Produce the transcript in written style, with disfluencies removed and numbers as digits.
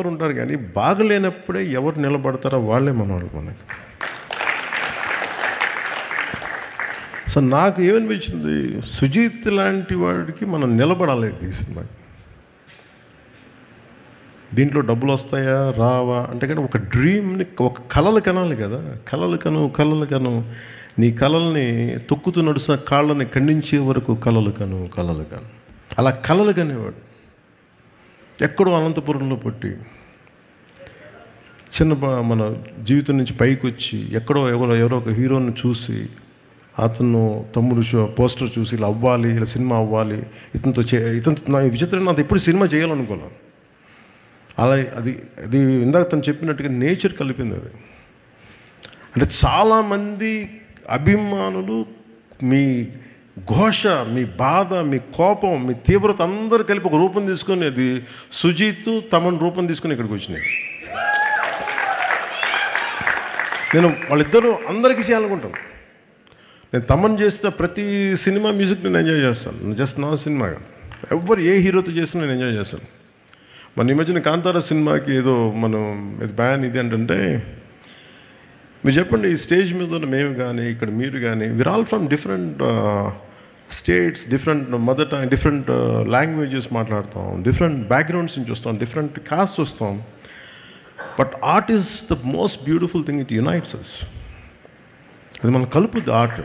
పక్కన ఉంటారు, కానీ బాగలేనప్పుడే ఎవరు నిలబడతారో వాళ్ళే మనవాళ్ళు మనకి. సో నాకు ఏమనిపించింది, సుజీత్ లాంటి వాడికి మనం నిలబడాలి ఈ సినిమాకి. దీంట్లో డబ్బులు వస్తాయా రావా అంటే, కానీ ఒక డ్రీమ్ని, ఒక కలలు కనాలి కదా. కలలు కను నీ కలల్ని తొక్కుతూ నడుస్తున్న కాళ్ళని ఖండించే వరకు కలలు కను. అలా కలలు కనేవాడు. ఎక్కడో అనంతపురంలో పుట్టి మన జీవితం నుంచి పైకి వచ్చి ఎవరో ఒక హీరోని చూసి, అతను తమ్ముడు పోస్టర్ చూసి ఇలా అవ్వాలి, ఇలా సినిమా అవ్వాలి, ఇతనితో నా విచిత్రం, నాకు ఎప్పుడు సినిమా చేయాలనుకోలేదు. అలా అది ఇందాక తను చెప్పినట్టుగా నేచర్ కలిపింది అది. అంటే చాలామంది అభిమానులు మీ ఘోష, మీ బాధ, మీ కోపం, మీ తీవ్రత అందరూ కలిపి ఒక రూపం తీసుకొని, అది సుజీత్ తమన్ రూపం తీసుకొని ఇక్కడికి వచ్చినాయి. నేను వాళ్ళిద్దరూ అందరికీ చేయాలనుకుంటాను. నేను తమన్ చేసిన ప్రతి సినిమా మ్యూజిక్ నేను ఎంజాయ్ చేస్తాను. జస్ట్ నా సినిమా ఎవరు ఏ హీరోతో చేసినా నేను ఎంజాయ్ చేస్తాను. మన ఈ మధ్యన కాంతారా సినిమాకి ఏదో మనం బ్యాన్ ఇది అంటే, మీరు చెప్పండి, ఈ స్టేజ్ మీద ఉన్న మేము కానీ ఇక్కడ మీరు కానీ, we are all from different states, different mother tongue, different languages మాట్లాడతాం, డిఫరెంట్ బ్యాక్గ్రౌండ్స్ నుంచి వస్తాం, డిఫరెంట్ కాస్ట్ వస్తాం. But art is the most beautiful thing, it unites us. అది మనం కలుపుద్ది ఆర్ట్.